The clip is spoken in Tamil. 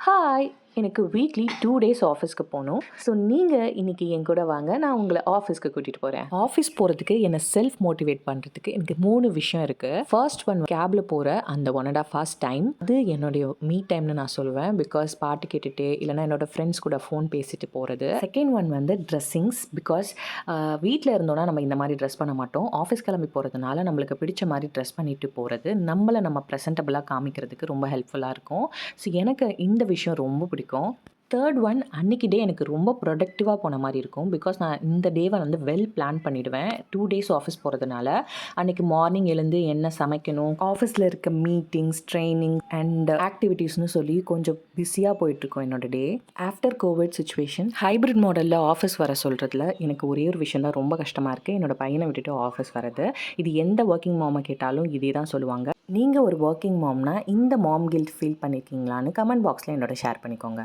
ஹாய்! எனக்கு வீக்லி 2 டேஸ் ஆஃபீஸ்க்கு போணும். ஸோ நீங்கள் இன்னைக்கு என் கூட வாங்க. நான் உங்கள ஆஃபீஸ்க்கு கூட்டிட்டு போறேன். ஆஃபீஸ் போறதுக்கு என்ன செல்ஃப் மோட்டிவேட் பண்றதுக்கு எனக்கு 3 விஷயம் இருக்கு. ஃபர்ஸ்ட் ஒன் கேப்ல போற அந்த 1 1/2 ஹார்ஸ் டைம். அது என்னுடைய மீ டைம்னு நான் சொல்லுவேன். பிகாஸ் பாட்டு கேட்டுட்டு இல்லைனா என்னோட ஃப்ரெண்ட்ஸ் கூட ஃபோன் பேசிட்டு போறது. செகண்ட் ஒன் வந்து ட்ரெஸ்ஸிங்ஸ். பிகாஸ் வீட்டில் இருந்தோம்னா நம்ம இந்த மாதிரி ட்ரெஸ் பண்ண மாட்டோம். ஆஃபீஸ் கிளம்பி போகிறதுனால நம்மளுக்கு பிடிச்ச மாதிரி ட்ரெஸ் பண்ணிட்டு போகிறது நம்மளை நம்ம ப்ரெசென்டபுளாக காமிக்கிறதுக்கு ரொம்ப ஹெல்ப்ஃபுல்லாக இருக்கும். ஸோ எனக்கு இந்த விஷயம் ரொம்ப பிடிக்கும். தேர்ட் ஒன், அன்றைக்கி டே எனக்கு ரொம்ப ப்ரொடக்டிவாக போன மாதிரி இருக்கும். பிகாஸ் நான் இந்த டேவை வந்து வெல் பிளான் பண்ணிவிடுவேன். 2 டேஸ் ஆஃபீஸ் போகிறதுனால அன்றைக்கி மார்னிங் எழுந்து என்ன சமைக்கணும், ஆஃபீஸில் இருக்க மீட்டிங்ஸ், ட்ரைனிங் அண்ட் ஆக்டிவிட்டீஸ்னு சொல்லி கொஞ்சம் பிஸியாக போயிட்டுருக்கோம் என்னோட டே. ஆஃப்டர் கோவிட் சுச்சுவேஷன் ஹைப்ரிட் மாடலில் ஆஃபீஸ் வர சொல்கிறதுல எனக்கு ஒரே ஒரு விஷயம் தான் ரொம்ப கஷ்டமாக இருக்குது. என்னோடய பையனை விட்டுட்டு ஆஃபீஸ் வரது. இது எந்த ஒர்க்கிங் மாமை கேட்டாலும் இதே தான் சொல்லுவாங்க. நீங்கள் ஒரு ஒர்க்கிங் மாம்னா இந்த மாம் கில்ட் ஃபீல் பண்ணியிருக்கீங்களான்னு கமெண்ட் பாக்ஸில் என்னோட ஷேர் பண்ணிக்கோங்க.